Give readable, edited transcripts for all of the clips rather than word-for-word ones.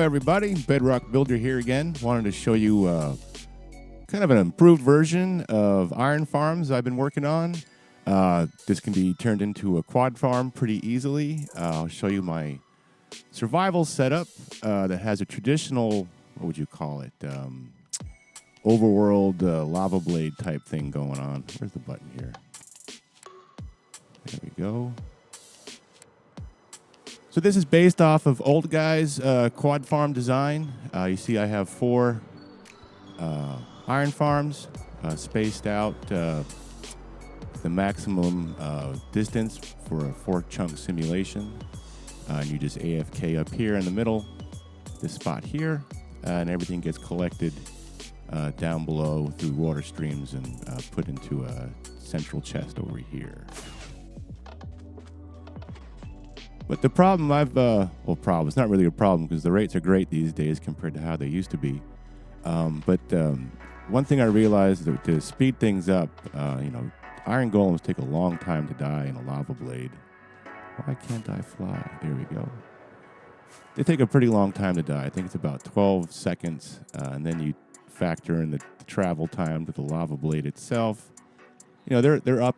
everybody. Bedrock Builder here again. Wanted to show you kind of an improved version of iron farms I've been working on. This can be turned into a quad farm pretty easily. I'll show you my survival setup that has a traditional, what would you call it, overworld lava blade type thing going on. Where's the button here? There we go. So this is based off of Old Guy's quad farm design. You see I have 4 iron farms spaced out the maximum distance for a 4-chunk simulation. And you just AFK up here in the middle, this spot here, and everything gets collected down below through water streams and put into a central chest over here. But the problem it's not really a problem because the rates are great these days compared to how they used to be. But one thing I realized that to speed things up, iron golems take a long time to die in a lava blade. Why can't I fly? There we go. They take a pretty long time to die. I think it's about 12 seconds, and then you factor in the travel time to the lava blade itself. They're up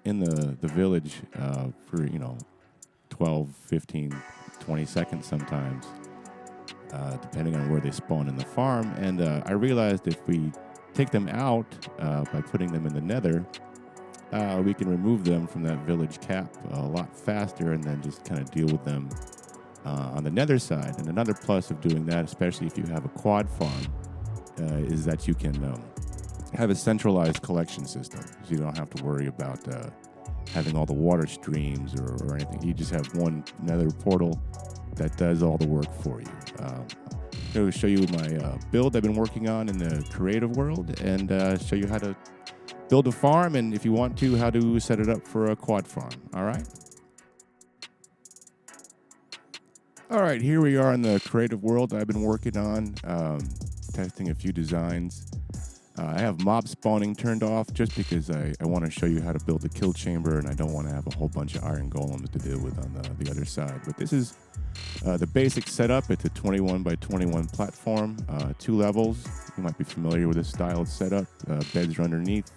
in the village for 12, 15, 20 seconds sometimes, depending on where they spawn in the farm. And I realized if we take them out by putting them in the nether, we can remove them from that village cap a lot faster and then just kind of deal with them on the nether side. And another plus of doing that, especially if you have a quad farm, is that you can have a centralized collection system. So you don't have to worry about having all the water streams or anything. You just have one nether portal that does all the work for you. I'm going to show you my build I've been working on in the creative world and show you how to build a farm, and if you want to, how to set it up for a quad farm. All right, here we are in the creative world I've been working on, testing a few designs. I have mob spawning turned off just because I want to show you how to build a kill chamber, and I don't want to have a whole bunch of iron golems to deal with on the other side. But this is the basic setup. It's a 21 by 21 platform, 2 levels. You might be familiar with this style of setup. Beds are underneath.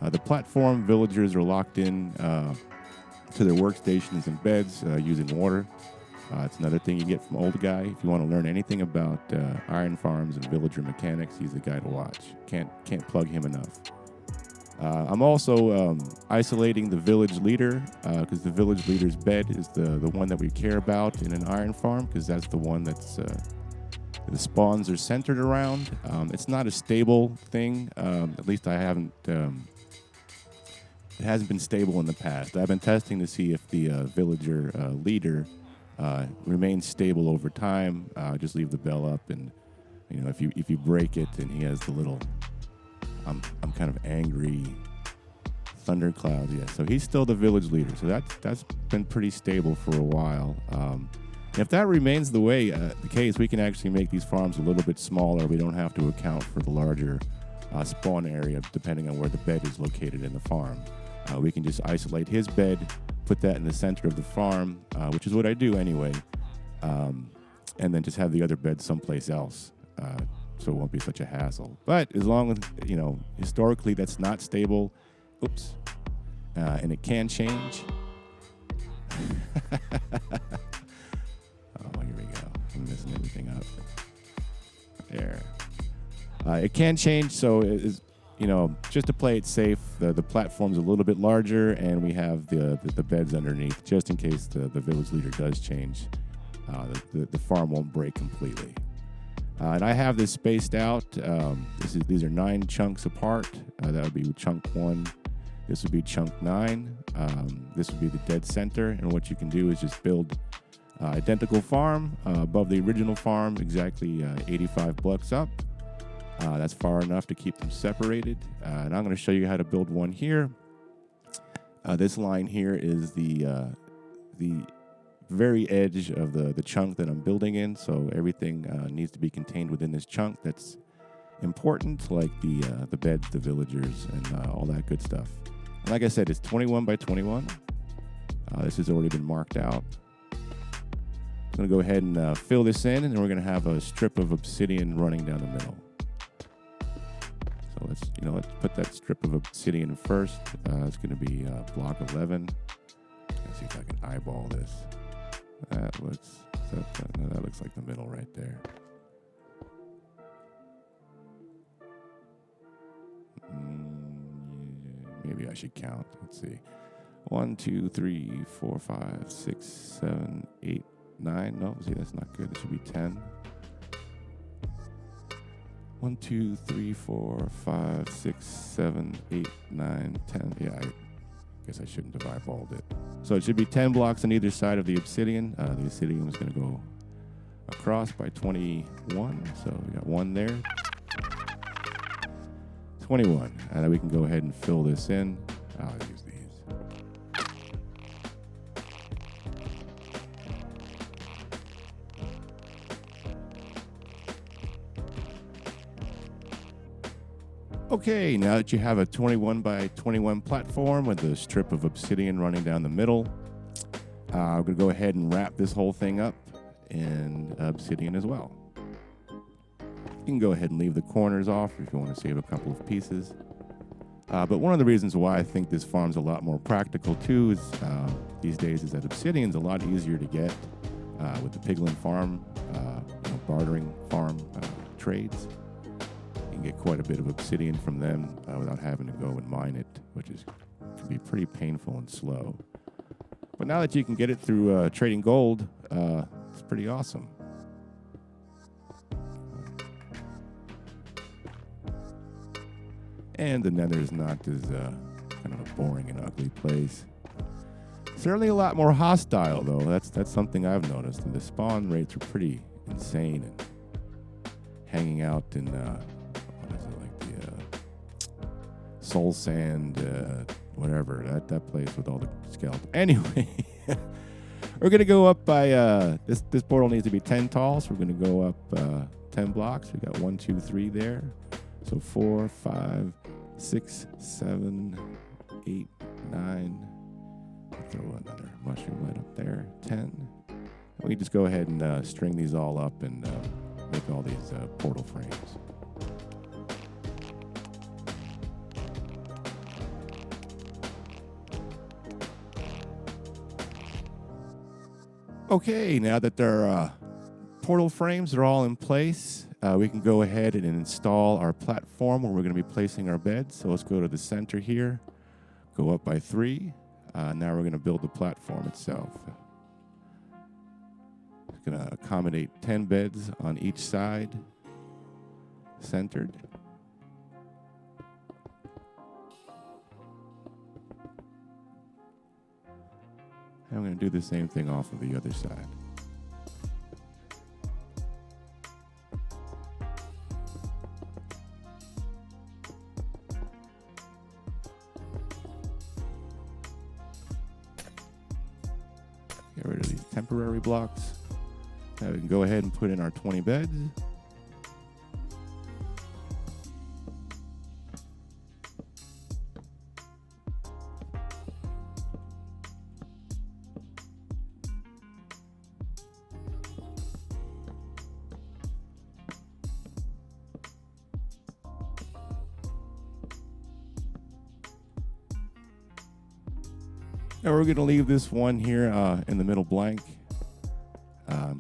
The platform villagers are locked in to their workstations and beds using water. It's another thing you get from Old Guy. If you want to learn anything about iron farms and villager mechanics, he's the guy to watch. Can't plug him enough. I'm also isolating the village leader because the village leader's bed is the one that we care about in an iron farm because that's the one that's the spawns are centered around. It's not a stable thing. At least I haven't. It hasn't been stable in the past. I've been testing to see if the villager leader remains stable over time. Just leave the bell up, and if you break it, and he has the little I'm kind of angry thunderclouds. Yeah, so he's still the village leader. So that's been pretty stable for a while. If that remains the case, we can actually make these farms a little bit smaller. We don't have to account for the larger spawn area depending on where the bed is located in the farm. We can just isolate his bed, put that in the center of the farm, which is what I do anyway, and then just have the other bed someplace else, so it won't be such a hassle. But as long as, historically that's not stable, and it can change. Oh, here we go. I'm messing everything up. There. It can change, so it's, just to play it safe, the platform's a little bit larger, and we have the beds underneath, just in case the village leader does change. The farm won't break completely. And I have this spaced out. These are 9 chunks apart. That would be chunk 1. This would be chunk 9. This would be the dead center. And what you can do is just build identical farm above the original farm, exactly 85 blocks up. That's far enough to keep them separated. And I'm going to show you how to build one here. This line here is the very edge of the chunk that I'm building in. So everything needs to be contained within this chunk. That's important, like the beds, the villagers, and all that good stuff. And like I said, it's 21 by 21. This has already been marked out. going to go ahead and fill this in, and then we're going to have a strip of obsidian running down the middle. So let's put that strip of obsidian first. It's going to be block 11. Let's see if I can eyeball this. That looks like the middle right there. Maybe I should count. Let's see. 1, 2, 3, 4, 5, 6, 7, 8, 9. No, see, that's not good. It should be 10. 1, 2, 3, 4, 5, 6, 7, 8, 9, 10. Yeah, I guess I shouldn't have eyeballed it. So it should be 10 blocks on either side of the obsidian. The obsidian is going to go across by 21. So we got 1 there. 21. And then we can go ahead and fill this in. I'll use these. Okay, now that you have a 21 by 21 platform with a strip of obsidian running down the middle, I'm going to go ahead and wrap this whole thing up in obsidian as well. You can go ahead and leave the corners off if you want to save a couple of pieces. But one of the reasons why I think this farm's a lot more practical too is these days is that obsidian's a lot easier to get with the piglin farm, bartering farm trades. You can get quite a bit of obsidian from them without having to go and mine it, which can be pretty painful and slow. But now that you can get it through trading gold, it's pretty awesome. And the nether is not as kind of a boring and ugly place. Certainly a lot more hostile, though. That's something I've noticed. And the spawn rates are pretty insane. And hanging out in what is it, like the soul sand, whatever, that place with all the skeletons. Anyway, we're gonna go up by this portal needs to be 10 tall, so we're gonna go up 10 blocks. We got 1, 2, 3 there. So 4, 5, 6, 7, 8, 9. Throw another mushroom right up there. 10. And we just go ahead and string these all up and make all these portal frames. Okay, now that their portal frames are all in place, we can go ahead and install our platform where we're going to be placing our beds. So let's go to the center here, go up by 3. Now we're going to build the platform itself. It's going to accommodate 10 beds on each side, centered. And I'm going to do the same thing off of the other side. Get rid of these temporary blocks. Now we can go ahead and put in our 20 beds. Now we're going to leave this one here in the middle blank.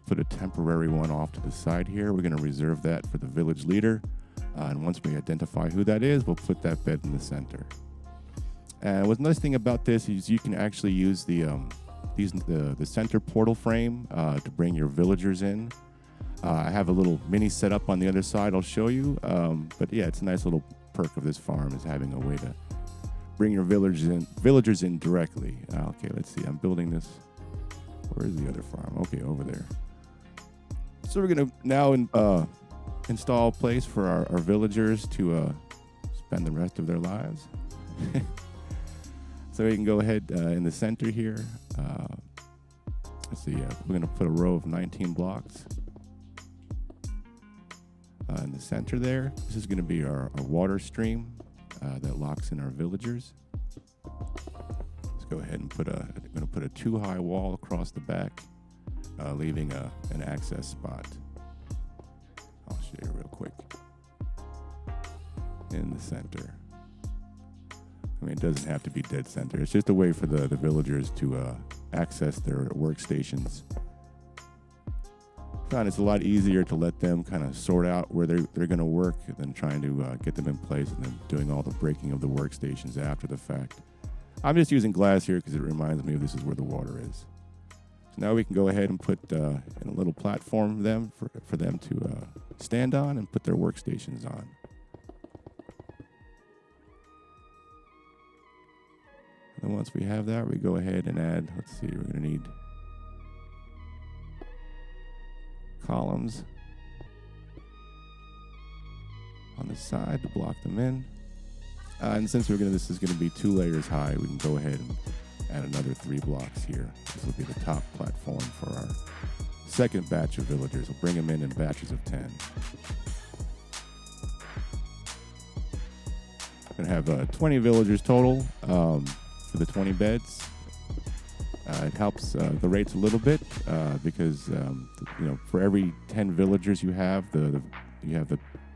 Put a temporary one off to the side here. We're going to reserve that for the village leader. And once we identify who that is, we'll put that bed in the center. And what's nice thing about this is you can actually use the center portal frame to bring your villagers in. I have a little mini setup on the other side I'll show you. But yeah, it's a nice little perk of this farm is having a way to bring your villagers in directly. Okay, let's see. I'm building this. Where is the other farm? Okay, over there. So we're going to now install a place for our villagers to spend the rest of their lives. So we can go ahead in the center here. Let's see. We're going to put a row of 19 blocks in the center there. This is going to be our water stream that locks in our villagers. Let's go ahead and put a 2-high wall across the back. leaving an access spot. I'll show you real quick. In the center. I mean, it doesn't have to be dead center. It's just a way for the villagers to access their workstations. I found it's a lot easier to let them kind of sort out where they're going to work than trying to get them in place and then doing all the breaking of the workstations after the fact. I'm just using glass here because it reminds me of this is where the water is. So now we can go ahead and put in a little platform for them to stand on and put their workstations on. And then once we have that, we go ahead and add, let's see, we're going to need columns on the side to block them in. And since this is going to be 2 layers high, we can go ahead and add another 3 blocks here. This will be the top platform for our second batch of villagers. We'll bring them in batches of 10. We're going to have 20 villagers total for the 20 beds. It helps the rates a little bit because for every 10 villagers you have the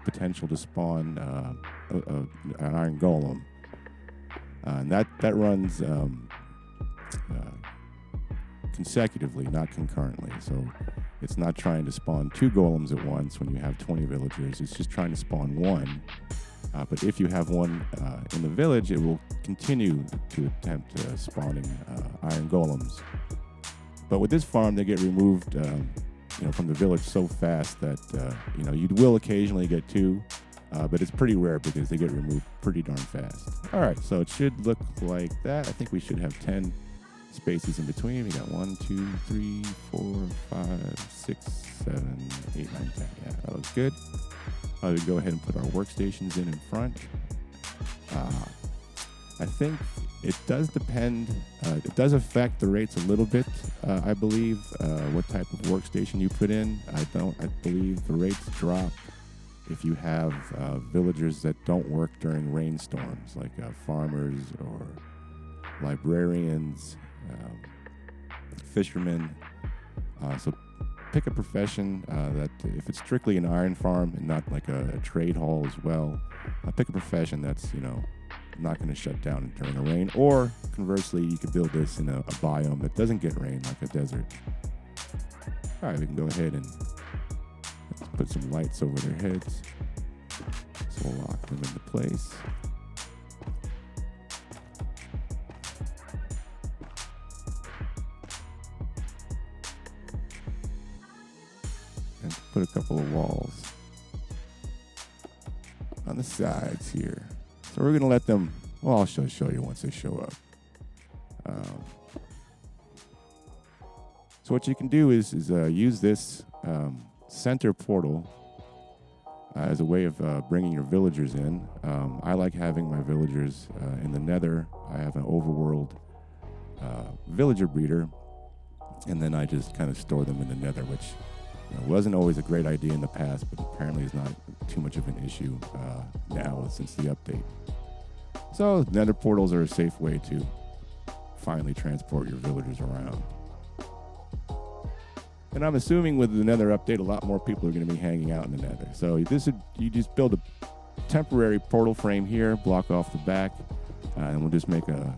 potential to spawn an iron golem, and that runs consecutively, not concurrently. So it's not trying to spawn 2 golems at once when you have 20 villagers. It's just trying to spawn 1. But if you have one in the village, it will continue to attempt spawning iron golems. But with this farm, they get removed from the village so fast that you will occasionally get 2, but it's pretty rare because they get removed pretty darn fast. All right, so it should look like that. I think we should have 10 spaces in between. We got 1, 2, 3, 4, 5, 6, 7, 8, 9, 10. Yeah, that looks good. We go ahead and put our workstations in front. I think it does depend. It does affect the rates a little bit. I believe what type of workstation you put in. I believe the rates drop if you have villagers that don't work during rainstorms, like farmers or librarians, fishermen. So pick a profession that if it's strictly an iron farm and not like a trade hall as well, pick a profession that's not going to shut down during the rain. Or conversely, you could build this in a biome that doesn't get rain, like a desert. All right, we can go ahead and put some lights over their heads. So we'll lock them into place. And put a couple of walls on the sides here. So we're going to let them, well, I'll show you once they show up. So what you can do is use this center portal as a way of bringing your villagers in. I like having my villagers in the nether. I have an overworld villager breeder, and then I just kind of store them in the nether, which wasn't always a great idea in the past, but apparently is not too much of an issue now since the update. So nether portals are a safe way to finally transport your villagers around. And I'm assuming with the nether update, a lot more people are going to be hanging out in the nether. So you just build a temporary portal frame here, block off the back, and we'll just make a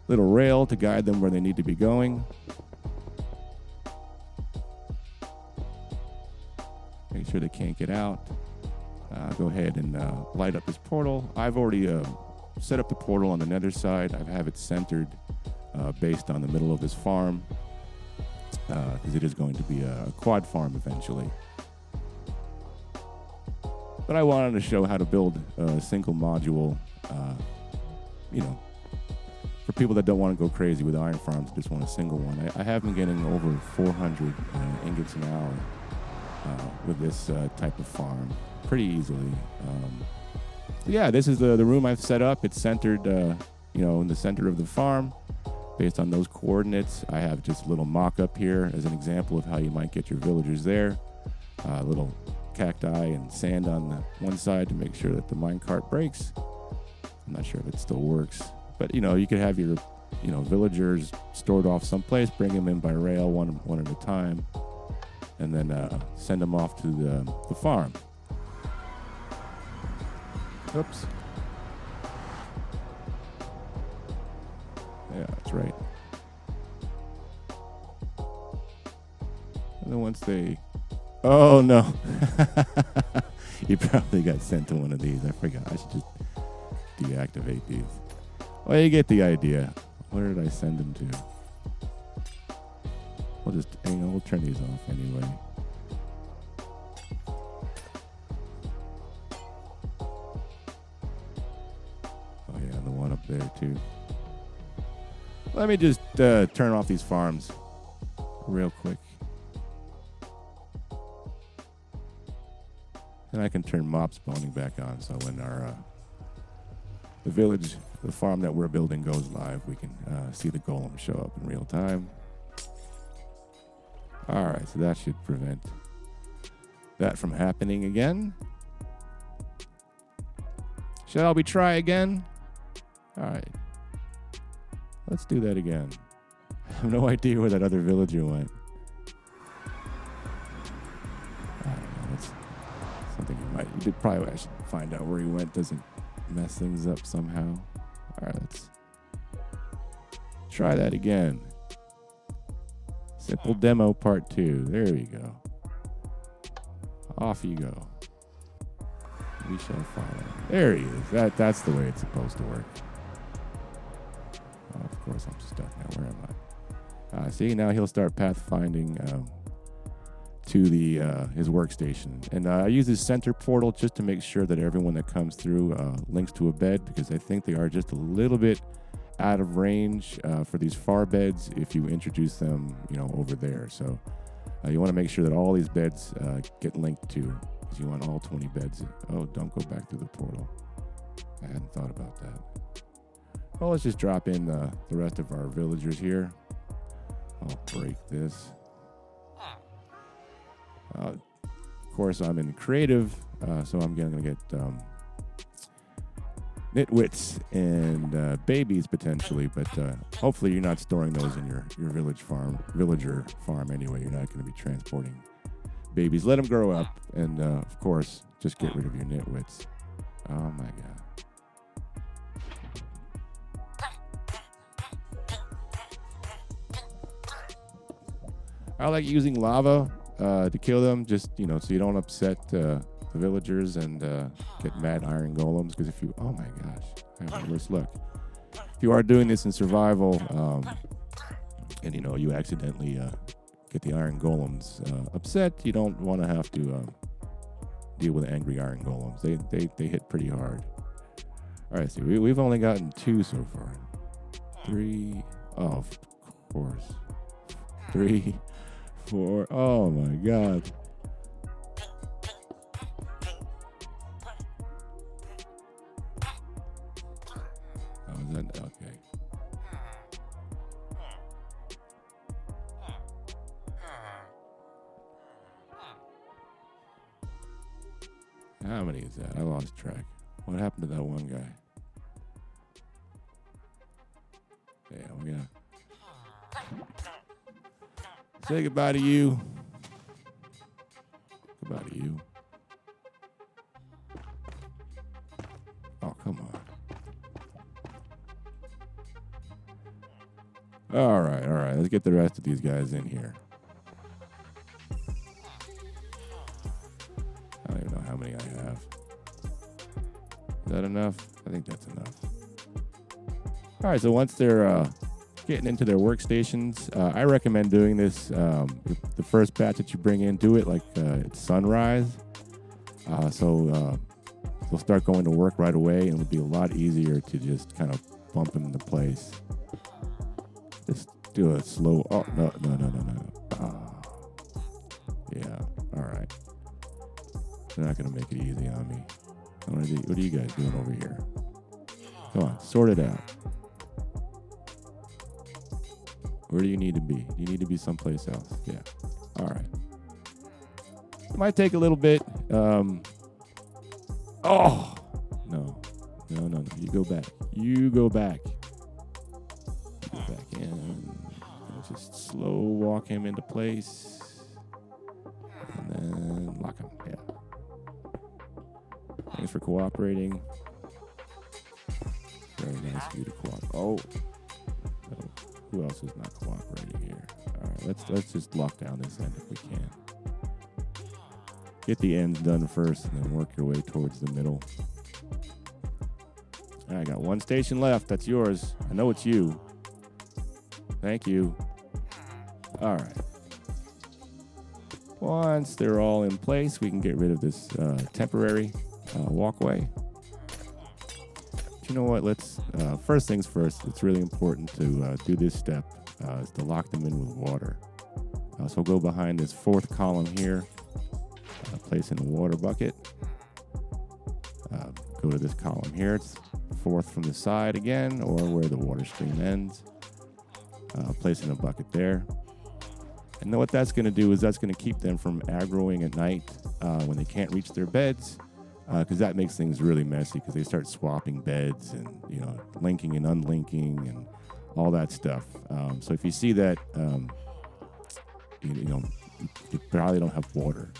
little rail to guide them where they need to be going. Make sure they can't get out. Go ahead and light up this portal. I've already set up the portal on the nether side. I have it centered based on the middle of this farm, because it is going to be a quad farm eventually. But I wanted to show how to build a single module, for people that don't want to go crazy with iron farms, just want a single one. I have been getting over 400 ingots an hour with this type of farm pretty easily. Yeah, this is the room I've set up. It's centered, in the center of the farm. Based on those coordinates, I have just a little mock-up here as an example of how you might get your villagers there. A little cacti and sand on the one side to make sure that the minecart breaks. I'm not sure if it still works, but you could have your villagers stored off someplace, bring them in by rail one at a time, and then send them off to the farm. Oops. Yeah, that's right. And then once they... Oh, no. You probably got sent to one of these. I forgot. I should just deactivate these. Well, you get the idea. Where did I send them to? We'll turn these off anyway. Oh, yeah, the one up there, too. Let me just turn off these farms real quick. And I can turn mob spawning back on, so when the farm that we're building goes live, we can see the golem show up in real time. All right, so that should prevent that from happening again. Shall we try again? All right. Let's do that again. I have no idea where that other villager went. I don't know. That's something you probably should find out where he went. Doesn't mess things up somehow. All right, let's try that again. Simple demo part 2. There we go. Off you go. We shall follow. There he is. That's the way it's supposed to work. Oh, of course, I'm stuck now. Where am I? See, now he'll start pathfinding to his workstation. And I use this center portal just to make sure that everyone that comes through links to a bed, because I think they are just a little bit out of range for these far beds if you introduce them, over there. So you want to make sure that all these beds get linked to, because you want all 20 beds. Oh, don't go back through the portal. I hadn't thought about that. Well, let's just drop in the rest of our villagers here. I'll break this. Of course, I'm in creative, so I'm going to get nitwits and babies potentially, but hopefully you're not storing those in your villager farm anyway. You're not going to be transporting babies. Let them grow up, and of course, just get rid of your nitwits. Oh my god. I like using lava to kill them, just, so you don't upset the villagers and get mad iron golems. Because if you, oh my gosh, I have worse luck. If you are doing this in survival, and you accidentally get the iron golems upset, you don't want to have to deal with angry iron golems. They hit pretty hard. All right, so we've only gotten 2 so far. 3, oh, of course. 3, 4, oh my god. Oh, is that okay? How many is that? I lost track. What happened to that one guy? Yeah, we're gonna say goodbye to you. Goodbye to you. Oh, come on. All right. Let's get the rest of these guys in here. I don't even know how many I have. Is that enough? I think that's enough. All right, so once they're getting into their workstations, I recommend doing this. The first batch that you bring in, do it like it's sunrise. So they'll start going to work right away, and it'll be a lot easier to just kind of bump them into place. Just do a slow. Oh, no. Oh. Yeah, all right. They're not going to make it easy on me. What are you guys doing over here? Come on, sort it out. Where do you need to be? You need to be someplace else. Yeah. All right. It might take a little bit. Oh! No. You go back. You Just slow walk him into place. And then lock him. Yeah. Thanks for cooperating. Very nice of you to cooperate. Oh. Who else is not cooperating here? All right, let's just lock down this end if we can. Get the ends done first and then work your way towards the middle. All right, I got one station left. That's yours. I know it's you. Thank you. All right. Once they're all in place, we can get rid of this temporary walkway. You know what? Let's first things first. It's really important to do this step is to lock them in with water. So we'll go behind this fourth column here, place in the water bucket. Go to this column here. It's fourth from the side again, or where the water stream ends. Place in a bucket there. And then what that's going to do is that's going to keep them from aggroing at night when they can't reach their beds, because that makes things really messy because they start swapping beds and, you know, linking and unlinking and all that stuff. So if you see that, you probably don't have water.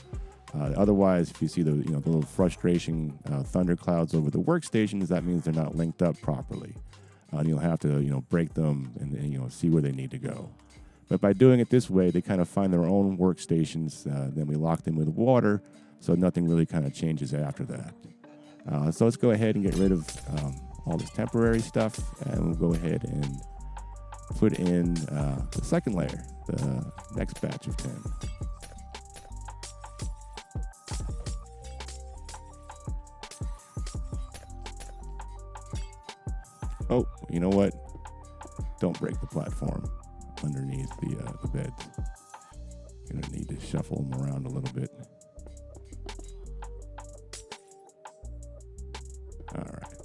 Otherwise, if you see the little frustration thunderclouds over the workstations, that means they're not linked up properly. And you'll have to break them and see where they need to go. But by doing it this way, they kind of find their own workstations. Then we lock them with water, so nothing really kind of changes after that. So let's go ahead and get rid of all this temporary stuff, and we'll go ahead and put in the second layer, the next batch of 10. Oh, you know what? Don't break the platform underneath the beds. Gonna need to shuffle them around a little bit. All right.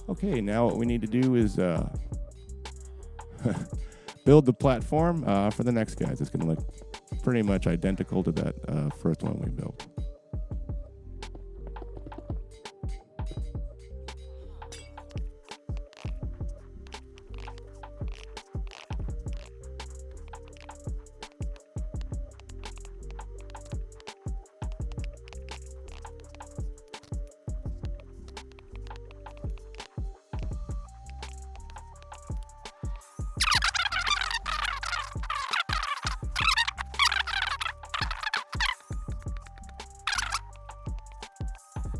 Okay, now what we need to do is build the platform for the next guys. It's gonna look pretty much identical to that first one we built.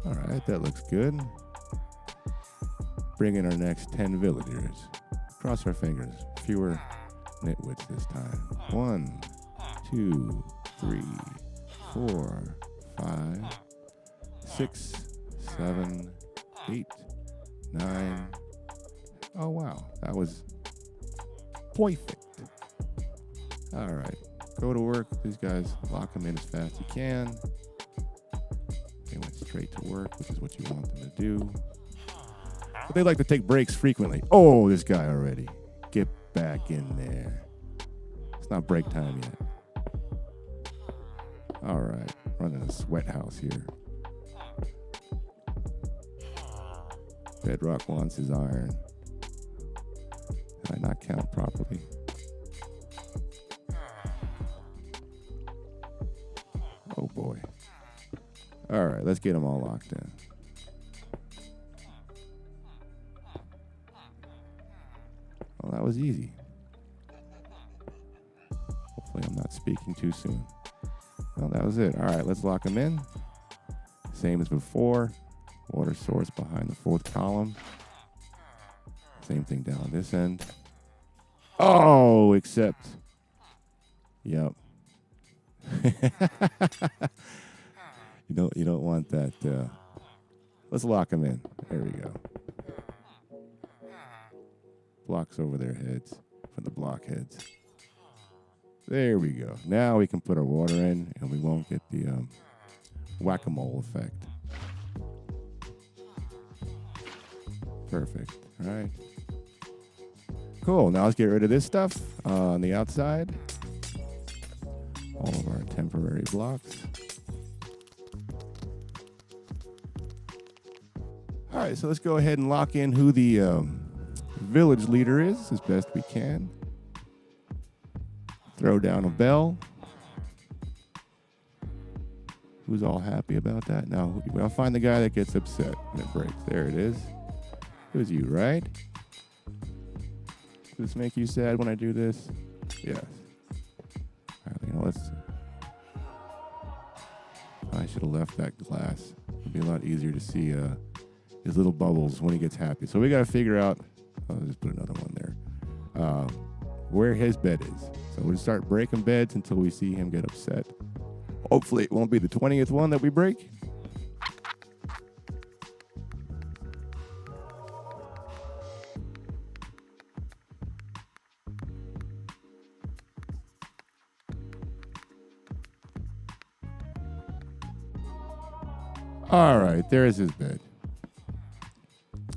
All right, that looks good. Bring in our next 10 villagers. Cross our fingers. Fewer nitwits this time. 1, 2, 3, 4, 5, 6, 7, 8, 9. Oh, wow. That was perfect. All right. Go to work. These guys, lock them in as fast as you can. They went straight to work, which is what you want them to do. But they like to take breaks frequently. Oh, this guy already. Get back in there. It's not break time yet. All right. Running a sweat house here. Bedrock wants his iron. Did I not count properly? Oh, boy. All right, let's get them all locked in. Well, that was easy. Hopefully I'm not speaking too soon. Well, that was it. All right, let's lock them in. Same as before. Water source behind the fourth column. Same thing down this end. Oh, except... Yep. You don't want that. Let's lock them in. There we go. Blocks over their heads for the blockheads. There we go. Now we can put our water in, and we won't get the whack-a-mole effect. Perfect. All right. Cool. Now let's get rid of this stuff on the outside. All of our temporary blocks. All right, so let's go ahead and lock in who the village leader is as best we can. Throw down a bell. Who's all happy about that? Now, I'll find the guy that gets upset when it breaks. There it is. It was you, right? Does this make you sad when I do this? Yes. All right, let's see. I should have left that glass. It'd be a lot easier to see his little bubbles when he gets happy. So we got to figure out, I'll just put another one there, where his bed is. So we'll start breaking beds until we see him get upset. Hopefully it won't be the 20th one that we break. All right, there's his bed.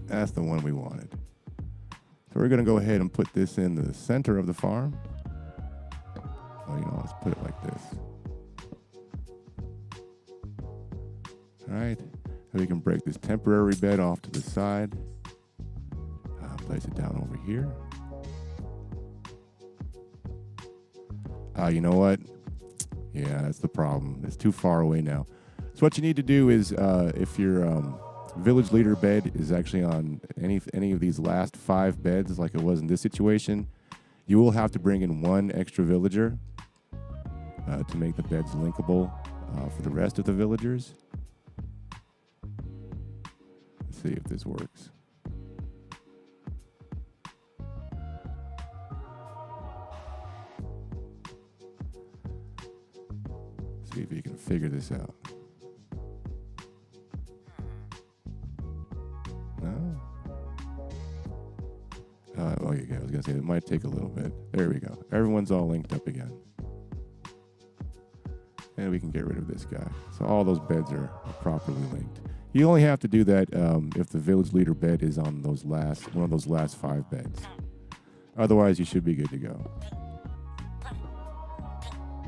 That's the one we wanted. So we're going to go ahead and put this in the center of the farm. Oh, let's put it like this. All right. So we can break this temporary bed off to the side. Place it down over here. You know what? Yeah, that's the problem. It's too far away now. So what you need to do is, if your village leader bed is actually on any of these last 5 beds, like it was in this situation, you will have to bring in 1 extra villager to make the beds linkable for the rest of the villagers. Let's see if this works. See if you can figure this out. No? Oh, yeah, I was going to say it might take a little bit. There we go. Everyone's all linked up again. And we can get rid of this guy. So all those beds are properly linked. You only have to do that if the village leader bed is on one of those last 5 beds. Otherwise, you should be good to go.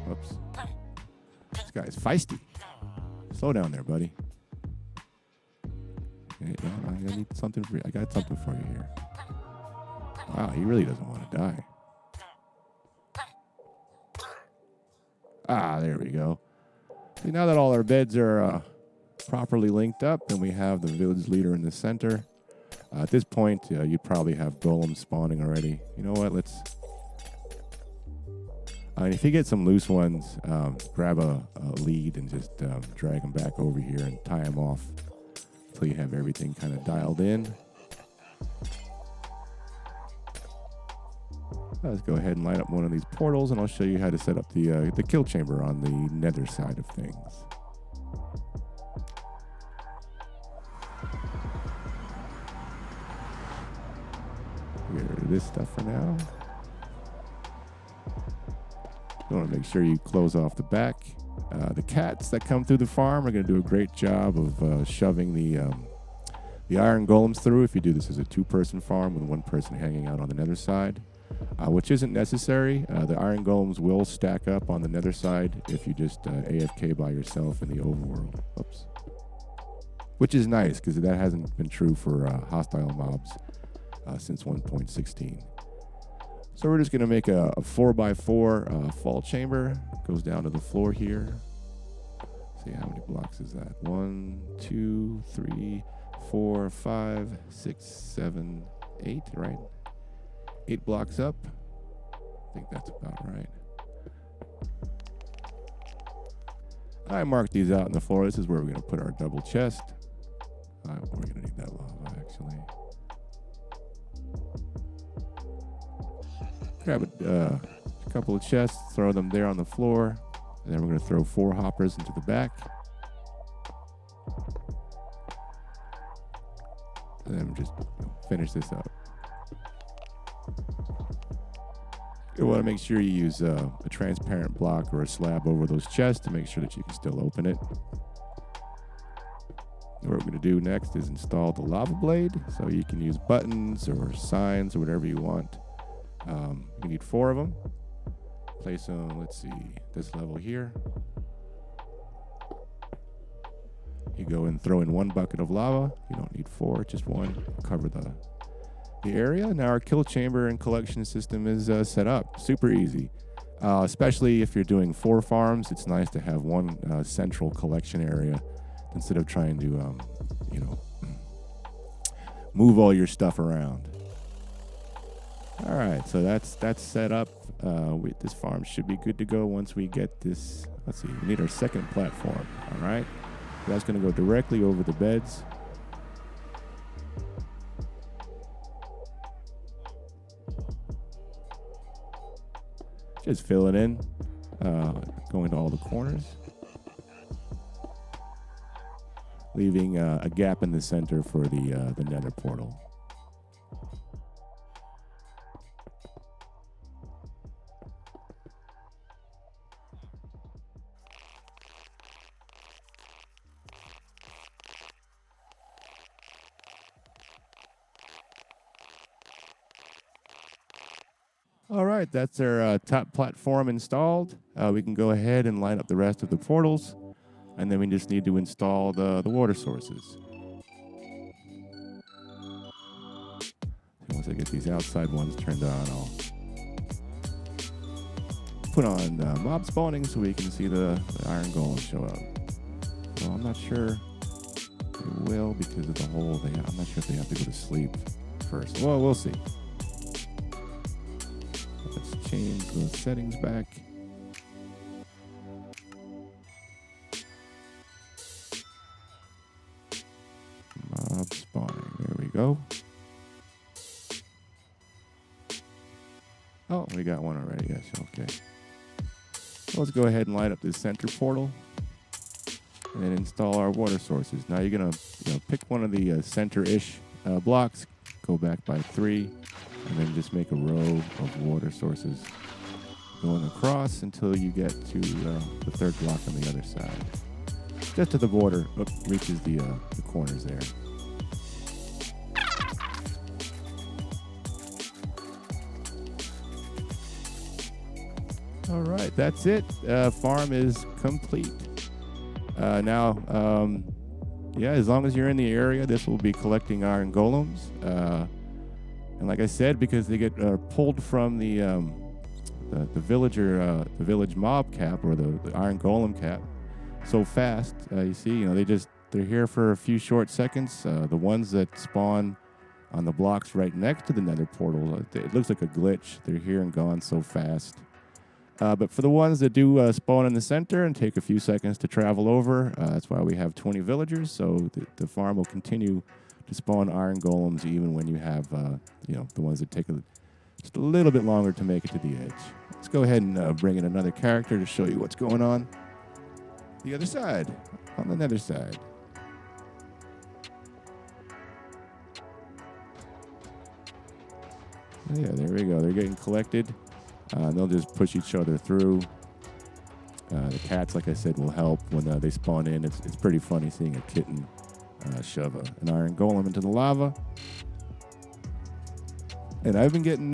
Whoops. This guy's feisty. Slow down there, buddy. I need something for you. I got something for you here. Wow, he really doesn't want to die. There we go. See, now that all our beds are properly linked up and we have the village leader in the center, at this point, you'd probably have golems spawning already. You know what? If you get some loose ones, grab a lead and just drag them back over here and tie them off until you have everything kind of dialed in. Let's go ahead and light up one of these portals, and I'll show you how to set up the kill chamber on the nether side of things. Get rid of this stuff for now. You want to make sure you close off the back. The cats that come through the farm are going to do a great job of shoving the iron golems through if you do this as a 2-person farm with 1 person hanging out on the nether side. Which isn't necessary. The iron golems will stack up on the nether side if you just AFK by yourself in the overworld. Oops. Which is nice, because that hasn't been true for hostile mobs since 1.16. So we're just going to make a 4x4 fall chamber. Goes down to the floor here. See, how many blocks is that? 1, 2, 3, 4, 5, 6, 7, 8, right? 8 blocks up. I think that's about right. I marked these out on the floor. This is where we're going to put our double chest. We're going to need that lava, actually. Grab a couple of chests, throw them there on the floor, and then we're going to throw 4 hoppers into the back. And then just finish this up. You want to make sure you use a transparent block or a slab over those chests to make sure that you can still open it. What we're going to do next is install the lava blade. So you can use buttons or signs or whatever you want. You need 4 of them. Place them, let's see, this level here. You go and throw in 1 bucket of lava. You don't need 4, just 1. Cover the area. Now our kill chamber and collection system is set up. Super easy. Especially if you're doing 4 farms, it's nice to have one central collection area instead of trying to, move all your stuff around. All right, so that's set up. This farm should be good to go once we get this. Let's see, we need our second platform. All right, that's going to go directly over the beds. Just fill it in, going to all the corners, leaving a gap in the center for the nether portal. All right, that's our top platform installed. We can go ahead and line up the rest of the portals, and then we just need to install the water sources. Once I get these outside ones turned on, I'll put on mob spawning so we can see the iron golem show up. Well, I'm not sure they will because of the hole. I'm not sure if they have to go to sleep first. Well, we'll see. Let's change the settings back. Mob spawning. There we go. Oh, we got one already. Yes, okay. So let's go ahead and light up this center portal and then install our water sources. Now you're gonna pick one of the center-ish blocks, go back by 3, and then just make a row of water sources going across until you get to the third block on the other side. Just to the border, reaches the corners there. All right, that's it. Farm is complete. Now, as long as you're in the area, this will be collecting iron golems. And like I said, because they get pulled from the village mob cap or the iron golem cap so fast, you see, they're here for a few short seconds. The ones that spawn on the blocks right next to the nether portal, it looks like a glitch. They're here and gone so fast. But for the ones that do spawn in the center and take a few seconds to travel over, that's why we have 20 villagers. So the farm will continue to spawn iron golems even when you have, the ones that take just a little bit longer to make it to the edge. Let's go ahead and bring in another character to show you what's going on the other side, on the nether side. Yeah, there we go. They're getting collected. They'll just push each other through. The cats, like I said, will help when they spawn in. It's pretty funny seeing a kitten shove an iron golem into the lava. And I've been getting,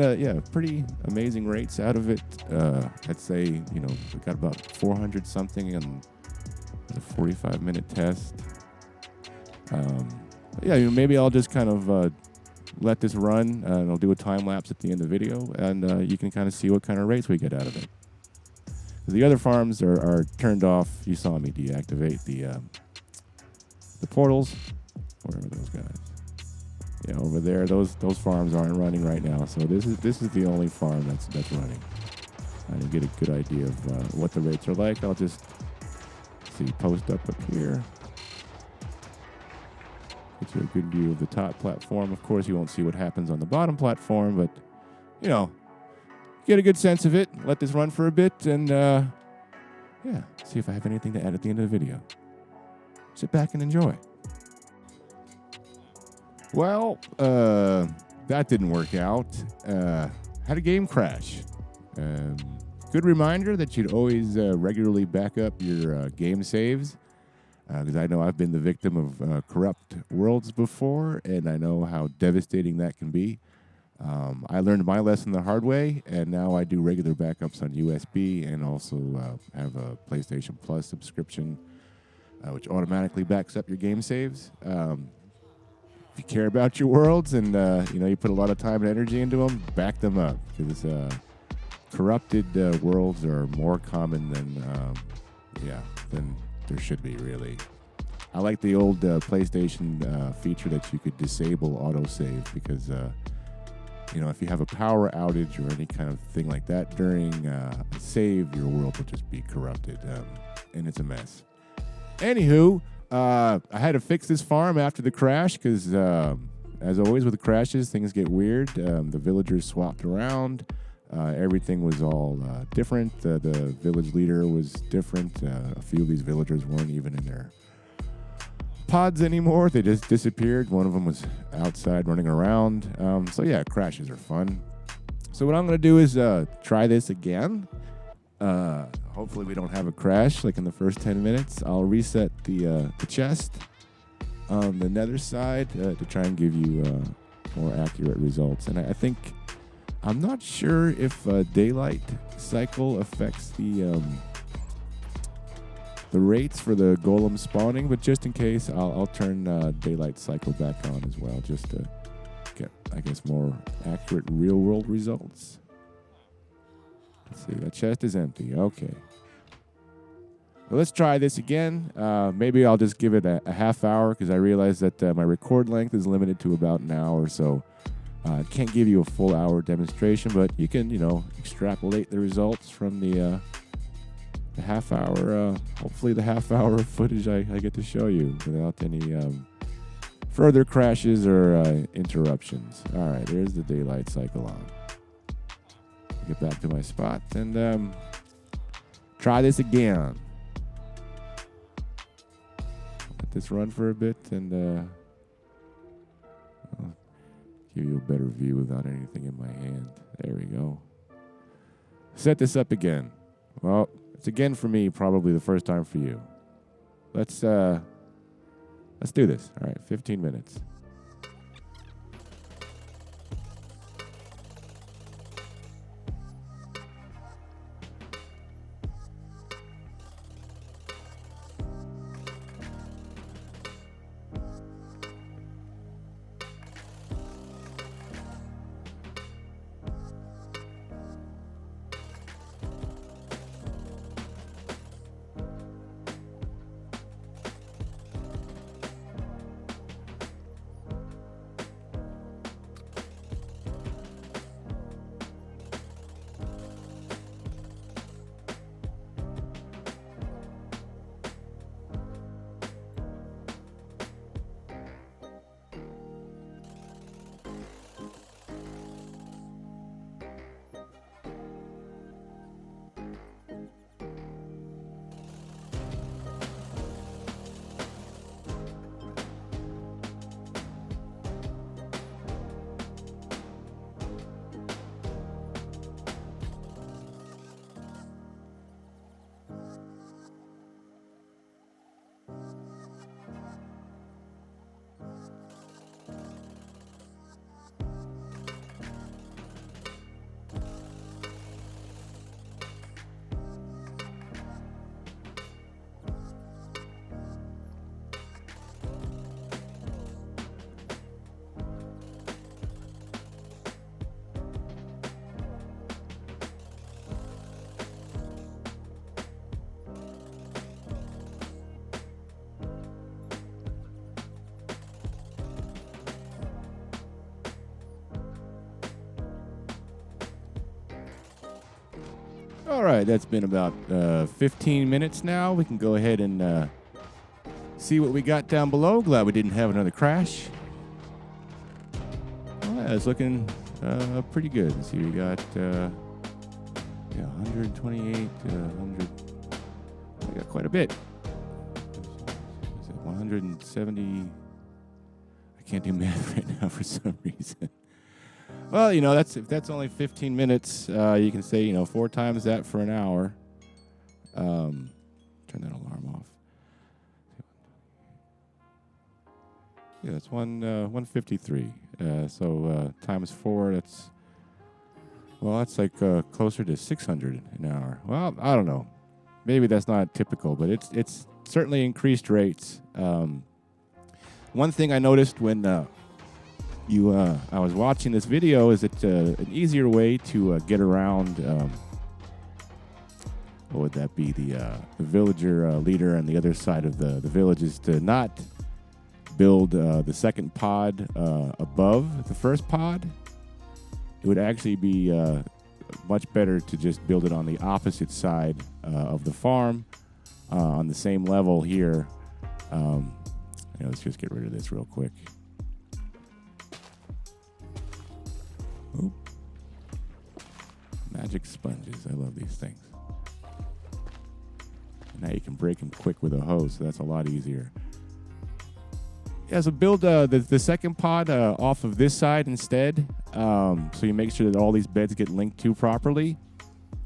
pretty amazing rates out of it. I'd say, we got about 400 something in the 45-minute test. Maybe I'll just kind of let this run, and I'll do a time lapse at the end of the video, and you can kind of see what kind of rates we get out of it. The other farms are turned off. You saw me deactivate the portals. Where are those guys? Yeah, over there. Those farms aren't running right now. So this is the only farm that's running. I didn't get a good idea of what the rates are like. I'll just post up here. Get you a good view of the top platform. Of course, you won't see what happens on the bottom platform, but, get a good sense of it. Let this run for a bit, and, see if I have anything to add at the end of the video. Sit back and enjoy. Well, that didn't work out. Had a game crash. Good reminder that you'd always regularly back up your game saves. Because I know I've been the victim of corrupt worlds before, and I know how devastating that can be. I learned my lesson the hard way, and now I do regular backups on USB and also have a PlayStation Plus subscription which automatically backs up your game saves. If you care about your worlds and you put a lot of time and energy into them, back them up, because corrupted worlds are more common than there should be, really. I like the old PlayStation feature that you could disable autosave, because if you have a power outage or any kind of thing like that during a save, your world will just be corrupted, and it's a mess. Anywho, I had to fix this farm after the crash because, as always with the crashes, things get weird. The villagers swapped around. Everything was all different. The village leader was different. A few of these villagers weren't even in their pods anymore. They just disappeared. One of them was outside running around. So yeah, crashes are fun. So what I'm going to do is try this again. Hopefully we don't have a crash like in the first 10 minutes. I'll reset the chest on the nether side to try and give you more accurate results. And I think, I'm not sure if daylight cycle affects the rates for the golem spawning, but just in case, I'll turn daylight cycle back on as well, just to get, I guess, more accurate real-world results. Let's see, that chest is empty. Okay. Well, let's try this again. Maybe I'll just give it a half hour, because I realize that my record length is limited to about an hour, so I can't give you a full hour demonstration, but you can, extrapolate the results from the half hour, hopefully the half hour of footage I get to show you without any further crashes or interruptions. All right, there's the daylight cycle on. Get back to my spot and try this again. Let this run for a bit and I'll give you a better view without anything in my hand. There we go. Set this up again. Well, it's again for me, probably the first time for you. Let's do this. All right, 15 minutes. All right, that's been about 15 minutes now. We can go ahead and see what we got down below. Glad we didn't have another crash. Well, yeah, it's looking pretty good. Let's see, we got 128, 100. I got quite a bit. Is it 170? I can't do math right now for some reason. Well, if that's only 15 minutes, you can say, 4 times that for an hour. Turn that alarm off. Yeah, that's 153. So times 4, that's like closer to 600 an hour. Well, I don't know. maybe that's not typical, but it's certainly increased rates. One thing I noticed when I was watching this video is that an easier way to get around, what would that be, the villager leader on the other side of the village is to not build the second pod above the first pod. It would actually be much better to just build it on the opposite side of the farm, on the same level here. Let's just get rid of this real quick. Oop. Magic sponges. I love these things. Now you can break them quick with a hose, so that's a lot easier. Yeah, so build the second pod off of this side instead, so you make sure that all these beds get linked to properly.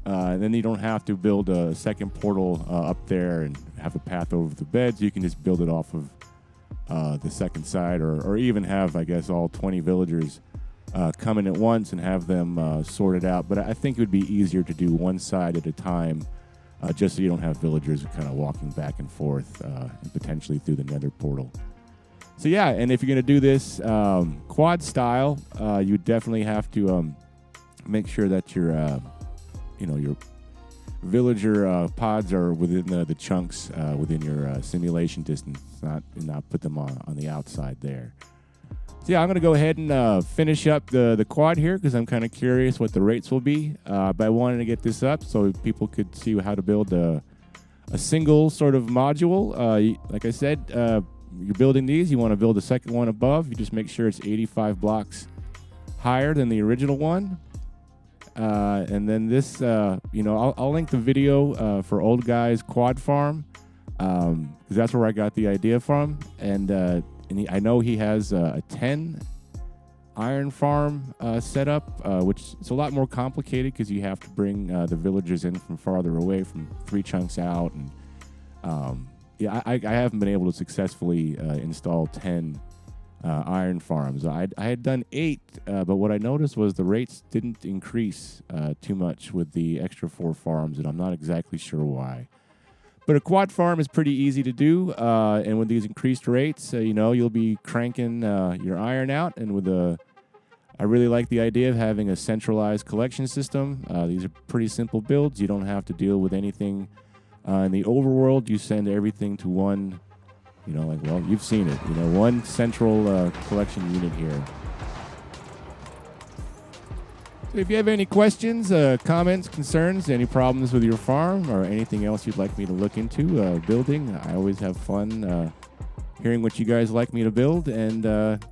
And then you don't have to build a second portal up there and have a path over the beds. You can just build it off of the second side, or even have, I guess, all 20 villagers come in at once and have them sorted out. But I think it would be easier to do one side at a time, just so you don't have villagers kind of walking back and forth and potentially through the nether portal. So yeah, and if you're going to do this quad style, you definitely have to make sure that your villager pods are within the chunks within your simulation distance, not put them on the outside there. So yeah, I'm going to go ahead and finish up the quad here because I'm kind of curious what the rates will be. But I wanted to get this up so people could see how to build a single sort of module. Like I said, you're building these, you want to build a second one above. You just make sure it's 85 blocks higher than the original one. And then this, I'll link the video for Old Guy's Quad Farm, because that's where I got the idea from. And I know he has a 10 iron farm set up, which is a lot more complicated because you have to bring the villagers in from farther away, from 3 chunks out. And I haven't been able to successfully install 10 iron farms. I had done 8, but what I noticed was the rates didn't increase too much with the extra 4 farms, and I'm not exactly sure why. But a quad farm is pretty easy to do, and with these increased rates, you'll be cranking your iron out. And I really like the idea of having a centralized collection system. These are pretty simple builds. You don't have to deal with anything in the overworld. You send everything to one. You've seen it. One central collection unit here. So if you have any questions, comments, concerns, any problems with your farm, or anything else you'd like me to look into building, I always have fun hearing what you guys like me to build and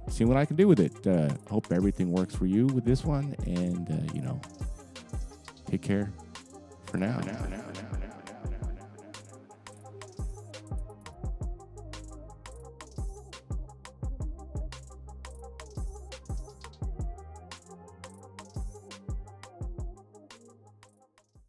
seeing what I can do with it. Hope everything works for you with this one, and take care for now.